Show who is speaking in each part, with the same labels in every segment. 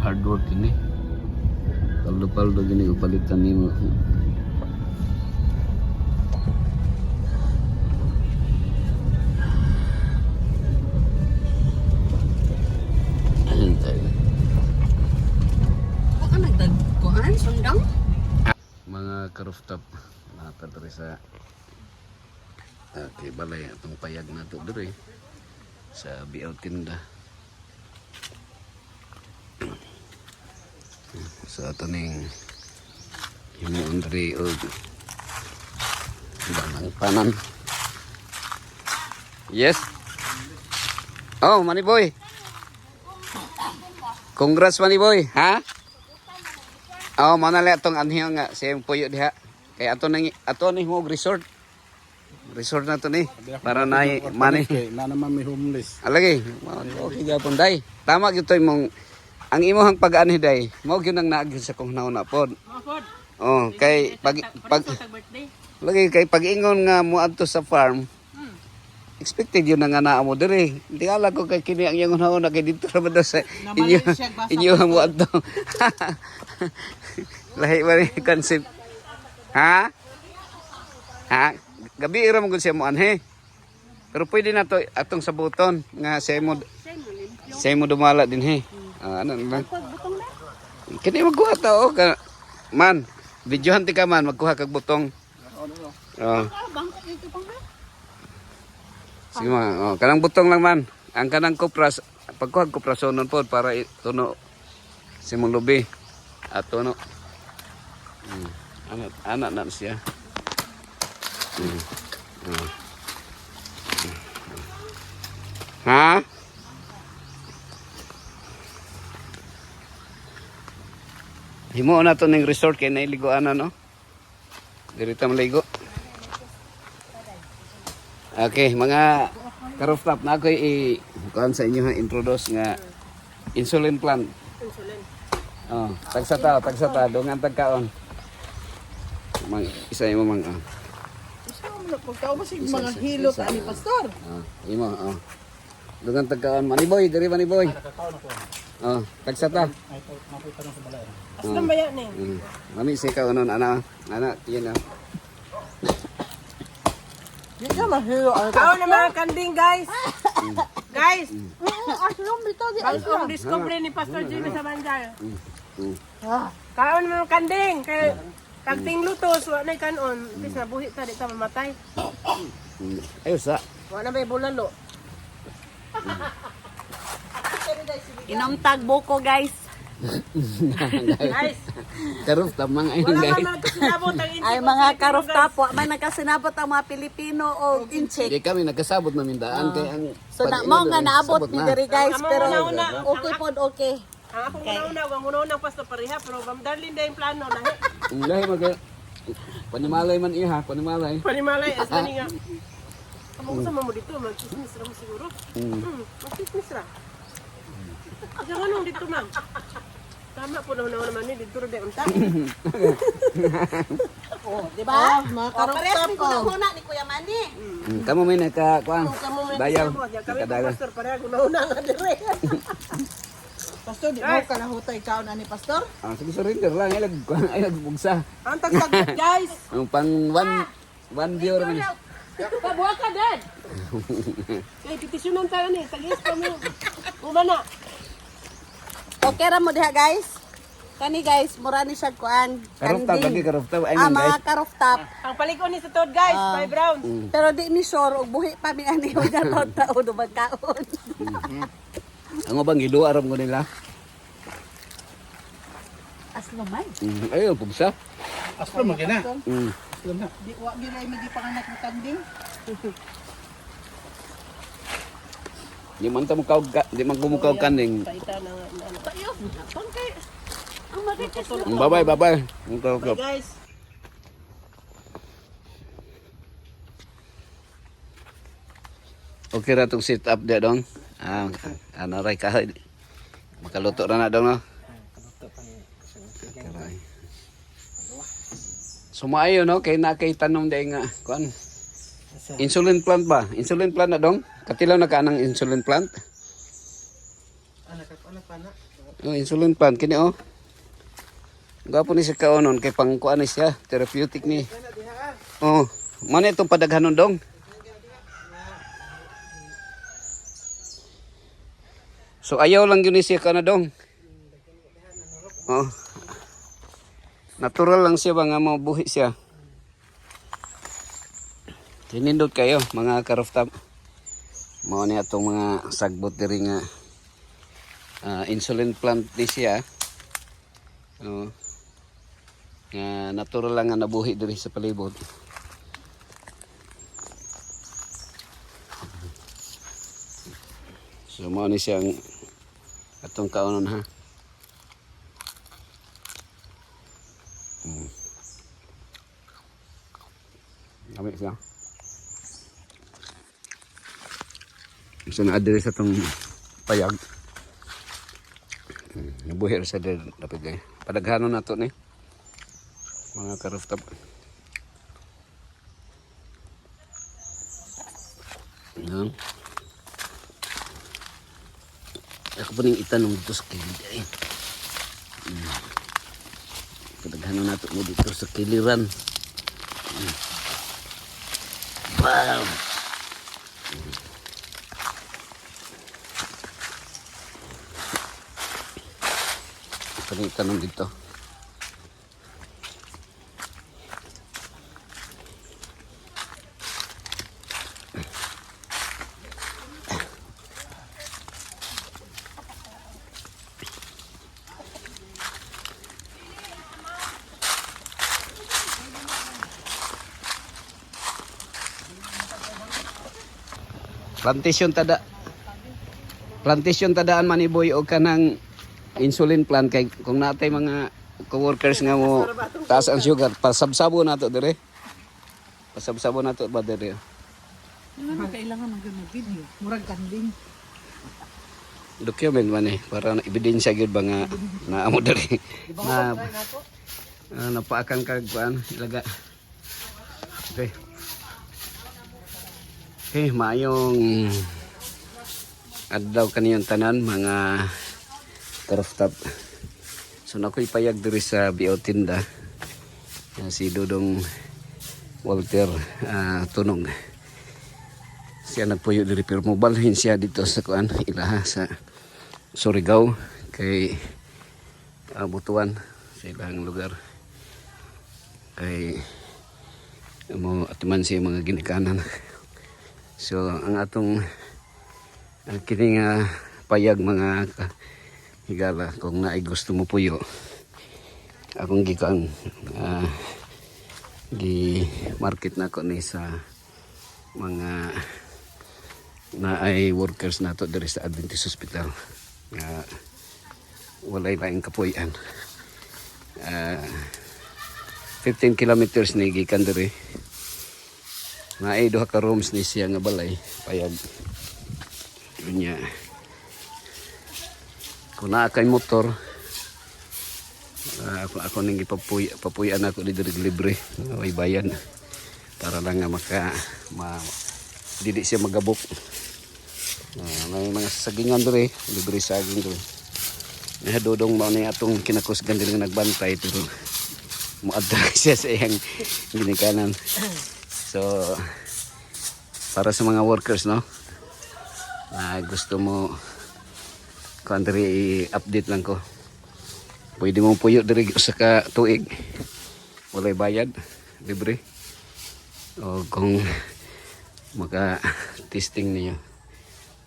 Speaker 1: hard work ini. Paldo-paldo gini upalitan nimo.
Speaker 2: Baka nagdagkuhan, sundang?
Speaker 1: Mga ka-rooftop nakatadari sa balay atong payag na ito diri sa BL Tinda. Sa ato ning himuon diri og danang panan. Yes. Oh, Manny Boy. Congrats Manny Boy, ha? Oh, manali atong anhiyo nga siyang puyo diha. Kay ato ni mo resort. Resort na to ni para na money.
Speaker 3: Na naman may homeless.
Speaker 1: Alagi, okay gyapon dai. Tama gyud toy mong ang imong pag-ani dai. Mao gyud nang naagi sa kung nauna pod. Oh, kay pag lagi kay pag-ingon nga mo adto sa farm. Expected yun na nga naa mo diri. Hindi ala ko kay kini ang iyong nauna kay dito ra ba sa inyo mo adto. Lahi ba ni concept? Ha? Ha? Gabi ira mo gud siya mo anhe. Pero pwede na to atong sabuton nga siya mo dumala din he. Ano lang. Kini magkuha ta o ka man. Videohan ti ka man magkuha kag butong. Oh. Sige man. Oh, kanang butong lang man. Ang kanang kupras pagkuha kuprasonon pod para tuno si mong lubi. At tuno. Anak na siya. Ha? Himo na to ning resort kay nailiguan na no. Dirita maligo. Okay, mga ka-rooftop na ako kuan sa inyo introduce nga insulin plant.
Speaker 2: Insulin.
Speaker 1: Oh, tagsata dungan tagkaon. Isa mo mang
Speaker 2: Pagkao ba si mga hilot ani pastor?
Speaker 1: Imo dungan tagkaon Manny Boy, diri Manny Boy. Oh, tagsata.
Speaker 2: Aslan ba yan eh?
Speaker 1: Mami si ka unon ana yan na.
Speaker 2: Di ka mahilo. Kao na mga kanding guys. Guys. Aslan bitaw di aslan. Discovery ni Pastor Jimmy sa Banjay. Kao na mga kanding kay kagting lutos wa nay kanon. Bis na buhi ta di ta mamatay.
Speaker 1: Ayos sa.
Speaker 2: Wa na may bulalo. Inom tagbo ko guys. Guys.
Speaker 1: Ka-rooftop mga ayun
Speaker 2: Wala
Speaker 1: guys.
Speaker 2: man nagkasinabot ang inche.
Speaker 4: Ay mga ka-rooftop po, may nagkasinabot ang mga Pilipino o incheck.
Speaker 1: Di kami nagkasabot na mindaan kay ang
Speaker 4: So na mo nga naabot ni diri guys,
Speaker 2: Ang
Speaker 4: pero
Speaker 2: una-una.
Speaker 4: okay pod okay.
Speaker 2: Ang akong una-una, ang una-una pastor pareha pero Ma'am Darlene dahil plano na.
Speaker 1: Lahi mag panimalay man iha, panimalay.
Speaker 2: Panimalay as mani nga. Amo sa mo dito, mag-chismis ra mo siguro. Mag-chismis ra. Diyan ano dito ma'am. Tama po na naman ni dito ra unta.
Speaker 4: Oh, di ba? Mga ka-rooftop ko.
Speaker 2: Una ni Kuya Manny.
Speaker 1: Kamu may naka kuan.
Speaker 2: Kamu may
Speaker 1: Dayaw.
Speaker 2: kami
Speaker 1: Kadagan.
Speaker 2: pastor pareha una nga dire.
Speaker 4: Pastor, di mo ka nahutay ka na ni Pastor?
Speaker 1: Sige surrender lang ay bugsa.
Speaker 2: Ang tagtag guys.
Speaker 1: Ang pang one viewer man.
Speaker 2: Pabuha ka dad. Kay petisyonan tayo ni, tagis pa mo. Umana.
Speaker 4: Okay ra mo diha guys. Kani guys, mura ni siya kuan.
Speaker 1: Ka-rooftop lagi ka-rooftop ay
Speaker 4: Ah,
Speaker 1: man guys.
Speaker 4: mga ka-rooftop.
Speaker 2: Ang paliko ni sa Todd guys, 5 rounds.
Speaker 4: Pero di ni sure og buhi pa mi ani og gatot taon do magkaon.
Speaker 1: Ang ubang giduwa ram ko nila.
Speaker 4: Aslo man.
Speaker 1: Ayo bugsa.
Speaker 3: Aslo magina.
Speaker 4: Di wa gilay magipanganak ni kanding.
Speaker 1: Di man ta mukaw di man kumukaw kaning.
Speaker 2: Paita na nga.
Speaker 4: Tayo. Pangkay. Ang marites na.
Speaker 1: Bye. Mukaw
Speaker 2: Bye guys.
Speaker 1: Okay ra tong sit up dia dong. Ano ray kahoy. Makaluto ra na dong no. Sumayo no kay nakay tanom day nga kuan. Insulin plant ba? Insulin plant na dong. Katilaw na ka ng insulin plant. Oh, insulin plant kini oh. Gapo ni siya kaonon kay pangkuan ni siya, therapeutic ni. Oh, man itong padaghanon dong. So ayaw lang yun ni siya kana dong. Oh. Natural lang siya ba nga mabuhi siya. Tinindot kayo mga ka-rooftop. Mao ni atong mga sagbot diri nga insulin plant ni siya. Oh. Nga natural lang nga nabuhi diri sa palibot. So mao ni siyang atong kaonon ha. Kami siya. So na-adre sa itong payag. Nabuhir sa din dapat gay. Padaghanon na ito ni. Mga ka-rooftop. Yan. Ako po ning itanong dito sa kilid. Padaghanon na ito mo dito sa kiliran. Wow! Tanong dito. Plantation tadaan maniboy o kanang insulin plant kay kung natay mga co-workers nga mo taas ang sugar pasabsabo nato dire. Pasabsabo nato ba dire?
Speaker 2: Ano kailangan ng video? Murag kanding.
Speaker 1: Document man para na ebidensya gyud ba nga naamo dire. Na napaakang kag kuan ilaga. Okay. Okay, maayong adlaw kaniyang tanan mga ka-rooftop. So nakoy payag diri sa BO tinda. Si Dodong Walter Tunong. Siya nagpuyo diri pero mobalhin siya dito sa kuan ilaha sa Surigao kay Butuan sa ilang lugar. Kay mo atuman siya mga ginikanan. So ang atong kining payag mga higala kung naay gusto mo puyo akong gikang gi market nako ni sa mga naay workers nato diri sa Adventist Hospital nga walay laing kapuy-an 15 kilometers ni gikan diri. Naay duha ka rooms ni siya nga balay payag niya. Kung naa kay motor ako nang ipapuyan ako dito libre may bayan para lang nga dili siya magabok. May mga sagingan diri libre saging diri. Dodong mao ni atong kinakusgan diri nga nagbantay pero moadra siya sa iyang ginikanan. So para sa mga workers no na gusto mo country update lang ko. Pwede mo puyo diri sa ka tuig. Walay bayad, libre. O kung maka testing niyo.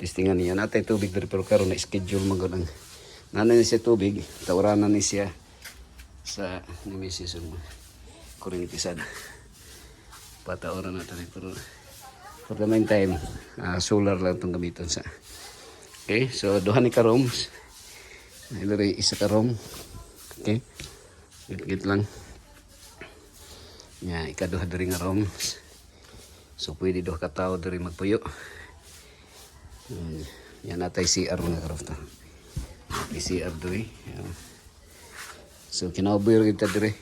Speaker 1: Testingan niya natay tubig diri pero karon na schedule man gud ang nanay siya tubig, tauranan ni siya sa Nemesis kuryente sad. Pataoran na tayo pero for the meantime solar lang itong gamiton sa okay so duha ni ka rooms ilari isa ka room okay git lang nya ikaduha diri nga rooms so pwede duha ka tawo diri magpuyo yan natay CR mga karofta CR diri so kinabuhi kita diri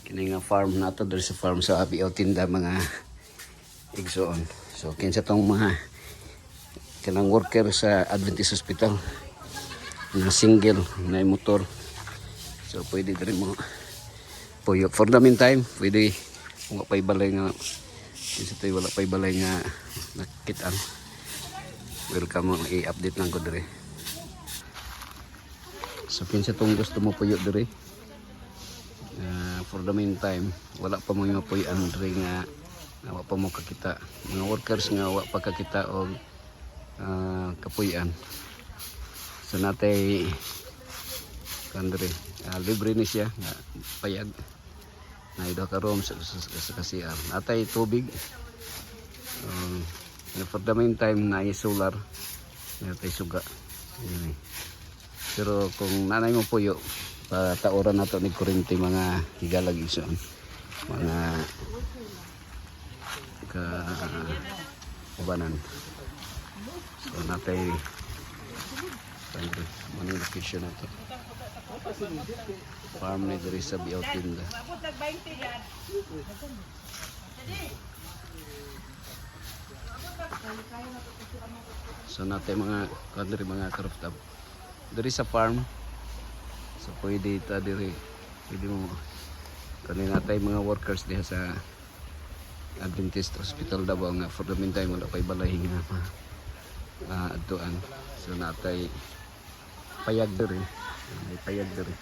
Speaker 1: kini nga farm nato diri sa farm sa BO tinda mga igsoon. So kinsa tong mga kanang worker sa Adventist Hospital na single na motor. So pwede rin mo puyo. For the meantime, pwede kung pa'y balay nga isa tayo wala pa'y balay nga nakitaan. Welcome mo i-update lang ko dire. So kinsa tong gusto mo puyo dire. For the meantime, wala pa mo yung puyan dire nga wala pa mo kakita. Mga workers nga wala pa kakita og kapuyan. So natay kandre libre ni siya nga payag. Naido ka room sa kasiar. Natay tubig. For the meantime na solar. Natay suga. Yun. Pero kung nanay mo puyo, pataoran nato ni kurente mga higalag ison. Mga ubanan. So natay money location na to. Farm ni diri sa Biautinda. So natay mga kadiri mga karuptab. Diri sa farm. So pwede ta diri. Pwede mo kanina natay mga workers diha sa Adventist Hospital Davao nga for the meantime wala pay balay nga pa adtuan. So natay payag diri. May payag diri.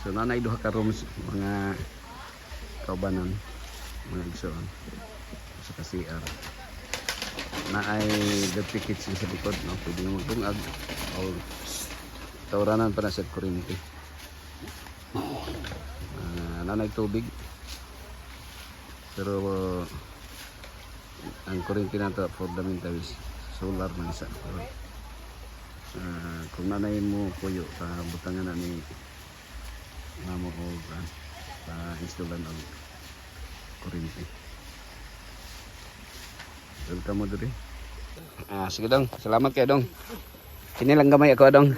Speaker 1: So nanay duha ka rooms mga kaubanan mga igsoon sa CR. Na ay dirty kitchen sa likod, no? Pwede mo magtungag o tauranan pa na sa kuryente. Nanay tubig. Pero ang kuryente na ito for the meantime is solar man isa. Pero kung nanay mo puyo butangan na ni mamo o installan ang kuryente. Welcome mo diri. Sige dong, salamat kayo dong. Kini lang gamay ako dong.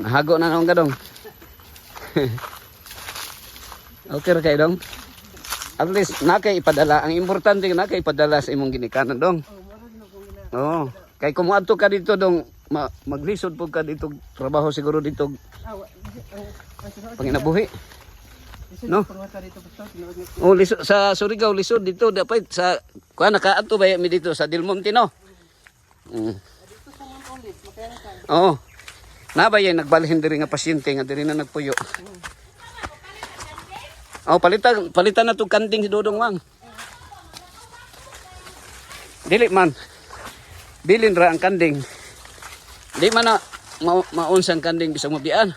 Speaker 1: Nahago na naman ka dong. Okay ra kayo dong. At least nakay ipadala. Ang importante nakay ipadala sa imong ginikanan dong. Oo. Kay kumuadto ka dito dong, maglisod po ka dito, trabaho siguro dito. Panginabuhi. No? Oh, lisod sa Surigao, lisod dito dapat sa kuan nakaato ba mi dito sa Delmonte no. Oh. Na ba yan nagbalhin diri nga pasyente nga diri na nagpuyo. Oh, palitan na tug kanting si Dodong Wang. Dili man. Bilin ra ang kanding. Di man na maunsang kanding bisag mabian.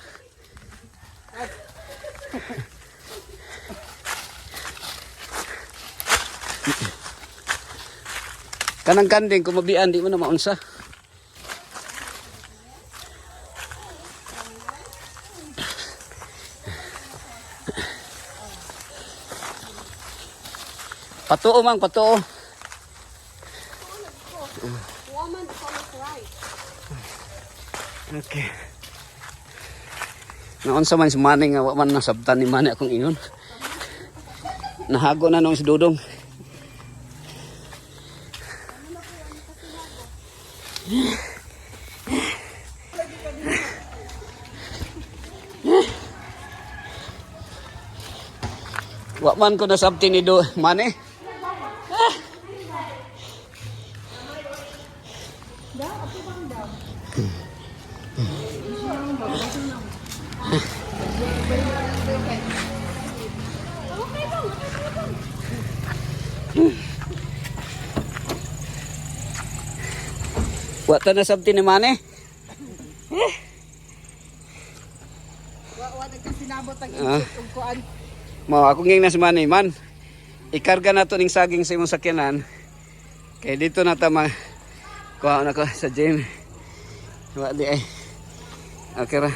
Speaker 1: Kanang kanding kung mabian di man na maunsa. Patuo mang patuo. Okay. Naunsa man si Manny nga wa man nasabtan ni Manny akong ingon. Nahago na nung si Dudong. Wa man ko nasabti ni Manny. Wa ta nasabti ni Manny.
Speaker 4: Wa nagkasinabot ang kuan.
Speaker 1: Mo ako nging na si Manny man. Ikarga nato ning saging sa imong sakyanan. Kay dito na ta kuha na ko sa gym. Wa di ay. Okay ra.